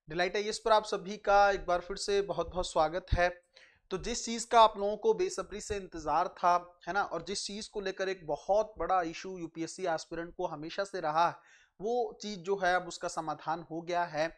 Delight IAS पर आप सभी का एक बार फिर से बहुत बहुत स्वागत है। तो जिस चीज का आप लोगों को बेसब्री से इंतजार था, है ना, और जिस चीज को लेकर एक बहुत बड़ा इशू यूपीएससी एस्पिरेंट को हमेशा से रहा है, वो चीज जो है अब उसका समाधान हो गया है।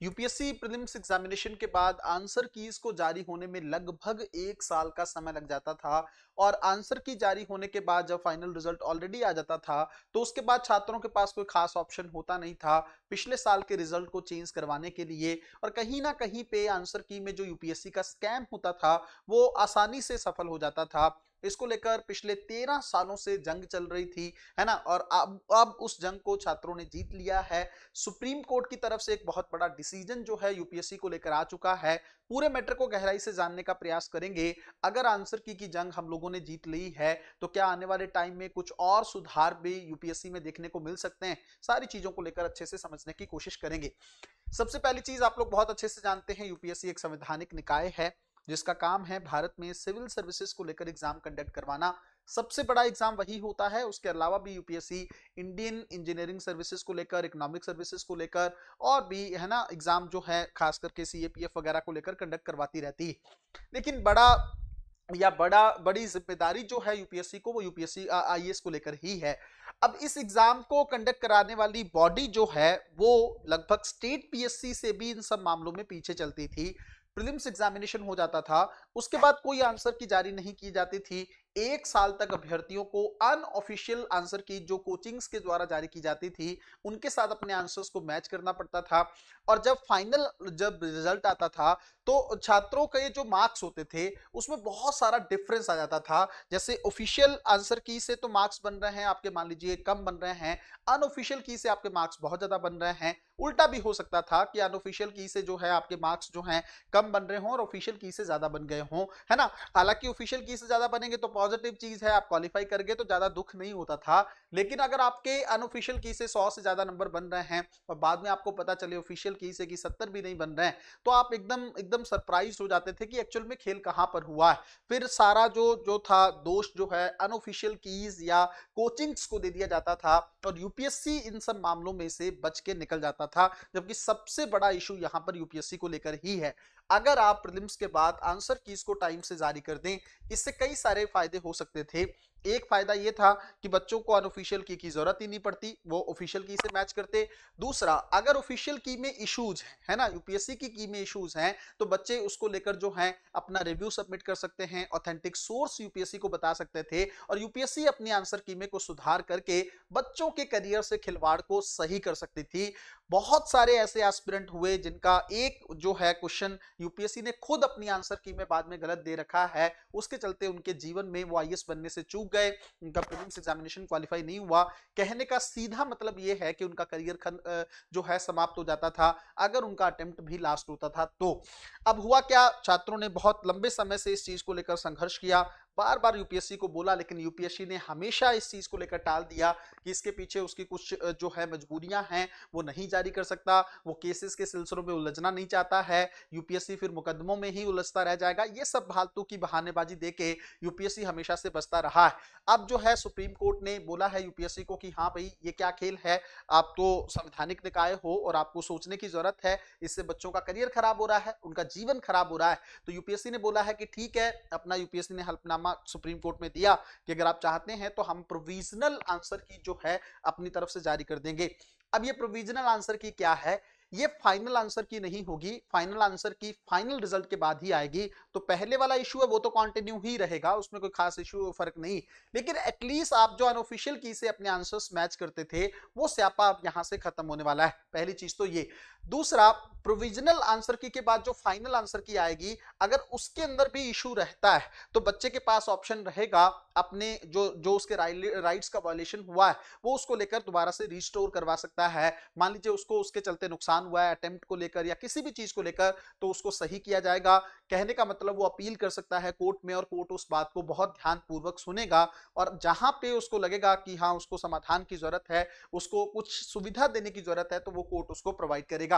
यूपीएससी प्रीलिम्स एग्जामिनेशन के बाद आंसर कीज को जारी होने में लगभग 1 साल का समय लग जाता था। और आंसर की जारी होने के बाद जब फाइनल रिजल्ट ऑलरेडी आ जाता था, तो उसके बाद छात्रों के पास कोई खास ऑप्शन होता नहीं था पिछले साल के रिजल्ट को चेंज करवाने के लिए। और कहीं ना कहीं पे आंसर की में जो यूपीएससी का स्कैम होता था, वो आसानी से सफल हो जाता था। इसको लेकर पिछले 13 सालों से जंग चल रही थी, है ना, और अब उस जंग को छात्रों ने जीत लिया है। सुप्रीम कोर्ट की तरफ से एक बहुत बड़ा डिसीजन जो है यूपीएससी को लेकर आ चुका है। पूरे मैटर को गहराई से जानने का प्रयास करेंगे। अगर आंसर की जंग हम लोगों ने जीत ली है, तो क्या आने वाले टाइम में कुछ और सुधार भी यूपीएससी में देखने को मिल सकते हैं, सारी चीजों को लेकर अच्छे से समझने की कोशिश करेंगे। सबसे पहली चीज आप लोग बहुत अच्छे से जानते हैं, यूपीएससी एक संवैधानिक निकाय है जिसका काम है भारत में सिविल सर्विसेज को लेकर एग्जाम कंडक्ट करवाना। सबसे बड़ा एग्जाम वही होता है। उसके अलावा भी यूपीएससी इंडियन इंजीनियरिंग सर्विसेज को लेकर, इकोनॉमिक सर्विसेज को लेकर और भी, है ना, एग्जाम जो है खास करके सीएपीएफ वगैरह को लेकर कंडक्ट करवाती रहती है। लेकिन बड़ी जिम्मेदारी जो है यूपीएससी को, वो यूपीएससी आईएएस को लेकर ही है। अब इस एग्जाम को कंडक्ट कराने वाली बॉडी जो है, वो लगभग स्टेट पीएससी से भी इन सब मामलों में पीछे चलती थी। प्रीलिम्स एग्जामिनेशन हो जाता था, उसके बाद कोई आंसर की जारी नहीं की जाती थी। 1 साल तक अभ्यर्थियों को अनऑफिशियल आंसर की जो कोचिंग्स के द्वारा जारी की जाती थी, उनके साथ अपने आंसर्स को मैच करना पड़ता था। और जब रिजल्ट आता था, तो छात्रों के जो मार्क्स होते थे उसमें बहुत सारा डिफरेंस आ जाता था। जैसे ऑफिशियल आंसर की से तो मार्क्स बन रहे हैं आपके, मान लीजिए, कम बन रहे हैं, अनऑफिशियल की से आपके मार्क्स बहुत ज्यादा बन रहे हैं। उल्टा भी हो सकता था कि अनऑफिशियल की से जो है आपके मार्क्स जो हैं कम बन रहे हों और ऑफिशियल की से ज्यादा बन गए हों, है ना। हालांकि ऑफिशियल की से ज्यादा बनेंगे तो पॉजिटिव चीज है, आप क्वालिफाई कर गए तो ज्यादा दुख नहीं होता था। लेकिन अगर आपके अनऑफिशियल की से 100 से ज्यादा नंबर बन रहे हैं और बाद में आपको पता चले ऑफिशियल की से कि 70 भी नहीं बन रहे हैं, तो आप एकदम एकदम सरप्राइज हो जाते थे कि एक्चुअल में खेल कहां पर हुआ है। फिर सारा जो जो था दोष जो है अनऑफिशियल कीज या कोचिंग्स को दे दिया जाता था, और यूपीएससी इन सब मामलों में से बच के निकल जाता था। जबकि सबसे बड़ा इशू यहां पर यूपीएससी को लेकर ही है। अगर आप प्रीलिम्स के बाद आंसर कीज को टाइम से जारी कर दें, इससे कई सारे फायदे हो सकते थे। एक फायदा यह था कि बच्चों को अनऑफिशियल की जरूरत ही नहीं पड़ती, वो ऑफिशियल की से मैच करते। दूसरा, अगर ऑफिशियल की में इश्यूज है ना, यूपीएससी की में इश्यूज हैं, तो बच्चे उसको लेकर जो है अपना रिव्यू सबमिट कर सकते हैं, ऑथेंटिक सोर्स यूपीएससी को बता सकते थे, और यूपीएससी अपनी आंसर की में को सुधार करके बच्चों के करियर से खिलवाड़ को सही कर सकती थी। बहुत सारे ऐसे एस्पिरेंट हुए जिनका एक जो है क्वेश्चन यूपीएससी ने खुद अपनी आंसर की में बाद में गलत दे रखा है, उसके चलते उनके जीवन में वो आईएएस बनने से चूक गए, उनका प्रीलिम्स एग्जामिनेशन क्वालिफाई नहीं हुआ। कहने का सीधा मतलब ये है कि उनका करियर जो है समाप्त हो जाता था अगर उनका अटेम्प्ट भी लास्ट होता था तो। अब हुआ क्या, छात्रों ने बहुत लंबे समय से इस चीज को लेकर संघर्ष किया, बार बार यूपीएससी को बोला, लेकिन यूपीएससी ने हमेशा इस चीज को लेकर टाल दिया कि इसके पीछे उसकी कुछ जो है मजबूरियां हैं, वो नहीं जारी कर सकता, वो केसेस के सिलसिलों में उलझना नहीं चाहता है, यूपीएससी फिर मुकदमों में ही उलझता रह जाएगा। ये सब फालतू की बहानेबाजी देके यूपीएससी हमेशा से बचता रहा है। अब जो है सुप्रीम कोर्ट ने बोला है यूपीएससी को कि हाँ भाई, ये क्या खेल है, आप तो संवैधानिक निकाय हो और आपको सोचने की जरूरत है, इससे बच्चों का करियर खराब हो रहा है, उनका जीवन खराब हो रहा है। तो यूपीएससी ने बोला है कि ठीक है, अपना यूपीएससी ने हल्फनामा सुप्रीम कोर्ट में दिया कि अगर आप चाहते हैं तो हम प्रोविजनल आंसर की जो है अपनी तरफ से जारी कर देंगे। अब ये प्रोविजनल आंसर की क्या है, ये फाइनल आंसर की नहीं होगी, फाइनल आंसर की फाइनल रिजल्ट के बाद ही आएगी। तो पहले वाला इशू है वो तो कंटिन्यू ही रहेगा, उसमें कोई खास इशू फर्क नहीं। लेकिन एटलीस्ट आप जो अनऑफिशियल की से अपने आंसर्स मैच करते थे, वो स्यापा अब यहां से खत्म होने वाला है। पहली चीज तो ये। दूसरा, प्रोविजनल आंसर की के बाद जो फाइनल आंसर की आएगी, अगर उसके अंदर भी इशू रहता है, तो बच्चे के पास ऑप्शन रहेगा अपने जो जो उसके राइट्स का वायलेशन हुआ है, वो उसको लेकर दोबारा से रिस्टोर करवा सकता है। मान लीजिए उसको उसके चलते नुकसान हुआ है अटेम्प्ट को लेकर या किसी भी चीज को लेकर, तो उसको सही किया जाएगा। कहने का मतलब वो अपील कर सकता है कोर्ट में, और कोर्ट उस बात को बहुत ध्यान पूर्वक सुनेगा, और जहां पे उसको लगेगा कि हाँ उसको समाधान की जरूरत है, उसको कुछ सुविधा देने की जरूरत है, तो वो कोर्ट उसको प्रोवाइड करेगा।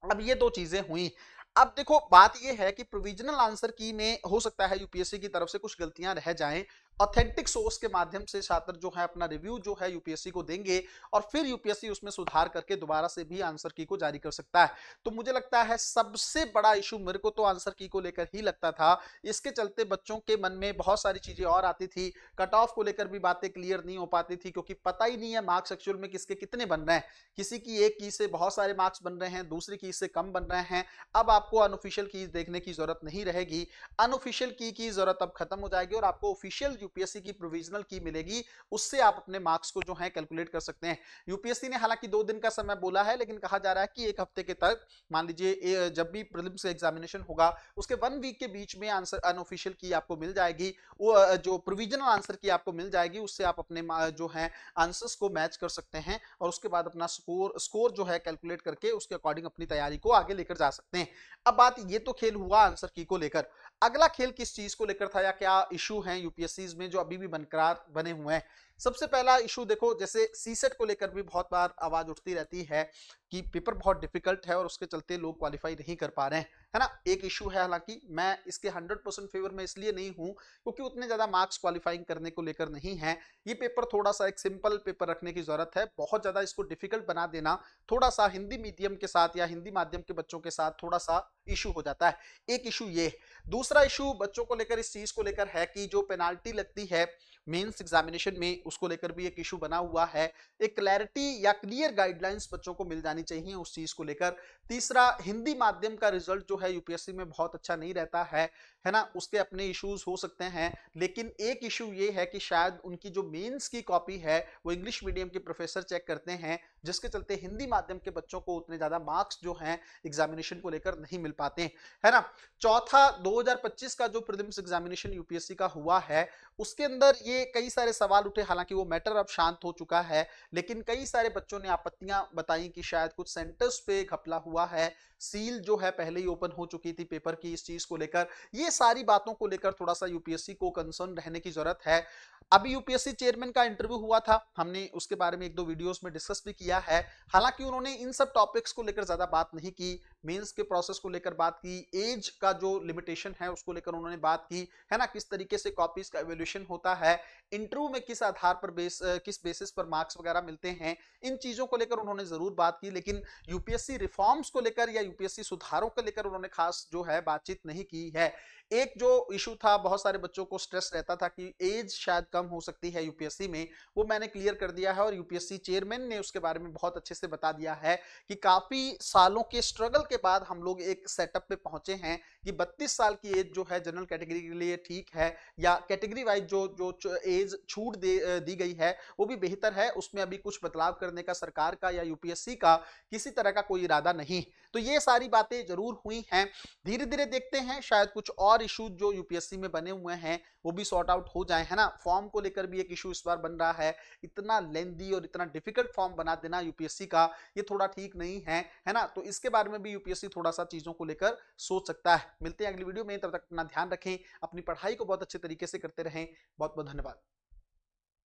अब ये दो चीजें हुई। अब देखो, बात ये है कि प्रोविजनल आंसर की में हो सकता है यूपीएससी की तरफ से कुछ गलतियां रह जाएं, ऑथेंटिक सोर्स के माध्यम से छात्र जो है अपना रिव्यू जो है यूपीएससी को देंगे और फिर यूपीएससी उसमें सुधार करके दोबारा से भी आंसर की को जारी कर सकता है। तो मुझे लगता है सबसे बड़ा इशू मेरे को तो आंसर की को लेकर ही लगता था। इसके चलते बच्चों के मन में बहुत सारी चीजें और आती थी, कट ऑफ को लेकर भी बातें क्लियर नहीं हो पाती थी, क्योंकि पता ही नहीं है मार्क्स एक्चुअल में किसके कितने बन रहे हैं। किसी की एक की से बहुत सारे मार्क्स बन रहे हैं, दूसरी की से कम बन रहे हैं। अब आपको अनऑफिशियल की देखने की जरूरत नहीं रहेगी, अनऑफिशियल की जरूरत अब खत्म हो जाएगी और आपको ऑफिशियल यूपीएससी की प्रोविजनल की मिलेगी। उससे आप अपने मार्क्स को जो है कैलकुलेट कर सकते हैं। यूपीएससी ने हालांकि 2 दिन का समय बोला है, लेकिन कहा जा रहा है कि 1 हफ्ते के तक, मान लीजिए जब भी प्रीलिम्स एग्जामिनेशन होगा उसके 1 वीक के बीच में आंसर अनऑफिशियल की आपको मिल जाएगी। वो जो प्रोविजनल आंसर की आपको मिल जाएगी, उससे आप अपने जो है आंसर्स को मैच कर सकते हैं और उसके बाद अपना स्कोर जो है कैलकुलेट करके उसके अकॉर्डिंग अपनी तैयारी को आगे लेकर जा सकते हैं। अब बात ये तो खेल हुआ आंसर की को लेकर। अगला खेल किस चीज को लेकर था या क्या इशू है यूपीएससी में जो अभी भी बनकर बने हुए हैं? सबसे पहला इशू देखो, जैसे सीसेट को लेकर भी बहुत बार आवाज उठती रहती है कि पेपर बहुत डिफिकल्ट है और उसके चलते लोग क्वालिफाई नहीं कर पा रहे हैं, है ना। एक इशू है, हालांकि मैं इसके 100% फेवर में इसलिए नहीं हूं क्योंकि उतने ज्यादा मार्क्स क्वालिफाइंग करने को लेकर नहीं है। ये पेपर थोड़ा सा एक सिंपल पेपर रखने की जरूरत है। बहुत ज्यादा इसको डिफिकल्ट बना देना थोड़ा सा हिंदी मीडियम के साथ या हिंदी माध्यम के बच्चों के साथ थोड़ा सा इशू हो जाता है। एक इशू ये। दूसरा इशू बच्चों को लेकर इस चीज को लेकर है कि जो पेनाल्टी लगती है मेंस एग्जामिनेशन में, उसको लेकर भी एक इशू बना हुआ है। एक क्लैरिटी या क्लियर गाइडलाइंस बच्चों को मिल जानी चाहिए उस चीज को लेकर। तीसरा, हिंदी माध्यम का रिजल्ट जो है यूपीएससी में बहुत अच्छा नहीं रहता है ना। उसके अपने इश्यूज हो सकते हैं, लेकिन एक इशू ये है कि शायद उनकी जो मेंस की कॉपी है वो इंग्लिश मीडियम के प्रोफेसर चेक करते हैं, जिसके चलते हिंदी माध्यम के बच्चों को उतने ज्यादा मार्क्स जो हैं एग्जामिनेशन को लेकर नहीं मिल पाते, है ना। चौथा, 2025 का जो प्रीलिम्स एग्जामिनेशन यूपीएससी का हुआ है उसके अंदर ये कई सारे सवाल उठे। हालांकि वो मैटर अब शांत हो चुका है, लेकिन कई सारे बच्चों ने आपत्तियां बताई कि शायद कुछ सेंटर्स पे घपला हुआ है, सील जो है पहले ही ओपन हो चुकी थी पेपर की, इस चीज को लेकर। ये सारी बातों को लेकर थोड़ा सा यूपीएससी को कंसर्न रहने की जरूरत है। अभी यूपीएससी चेयरमैन का इंटरव्यू हुआ था, हमने उसके बारे में 1-2 वीडियोस में डिस्कस भी किया है। हालांकि उन्होंने इन सब टॉपिक्स को लेकर ज्यादा बात नहीं की। मेंस के प्रोसेस को लेकर बात की, एज का जो लिमिटेशन है उसको लेकर उन्होंने बात की, है ना। किस तरीके से कॉपीज का एवोल्यूशन होता है, इंटरव्यू में किस आधार पर किस बेसिस पर मार्क्स वगैरह मिलते हैं, इन चीजों को लेकर उन्होंने जरूर बात की। लेकिन यूपीएससी रिफॉर्म्स को लेकर या यूपीएससी सुधारों को लेकर उन्होंने खास जो है बातचीत नहीं की है। एक जो इशू था, बहुत सारे बच्चों को स्ट्रेस रहता था कि एज शायद कम हो सकती है यूपीएससी में, वो मैंने क्लियर कर दिया है और यूपीएससी चेयरमैन ने उसके बारे में बहुत अच्छे से बता दिया है कि काफी सालों के स्ट्रगल के बाद हम लोग एक सेटअप पे पहुंचे हैं कि 32 साल की एज जो है जनरल कैटेगरी के लिए ठीक है, या कैटेगरी वाइज जो एज छूट दी गई है वो भी बेहतर है। उसमें अभी कुछ बदलाव करने का सरकार का या यूपीएससी का किसी तरह का कोई इरादा नहीं। तो ये सारी बातें जरूर हुई हैं। धीरे धीरे देखते हैं, शायद कुछ और इश्यूज जो यूपीएससी में बने हुए हैं वो भी सॉर्ट आउट हो जाए, है ना। फॉर्म को लेकर भी एक इशू इस बार बन रहा है। इतना लेंदी और इतना डिफिकल्ट फॉर्म बना देना यूपीएससी का, ये थोड़ा ठीक नहीं है ना। तो इसके बारे में भी यूपीएससी थोड़ा सा चीजों को लेकर सोच सकता है। मिलते हैं अगली वीडियो में, तब तक अपना ध्यान रखें, अपनी पढ़ाई को बहुत अच्छे तरीके से करते रहें। बहुत बहुत धन्यवाद।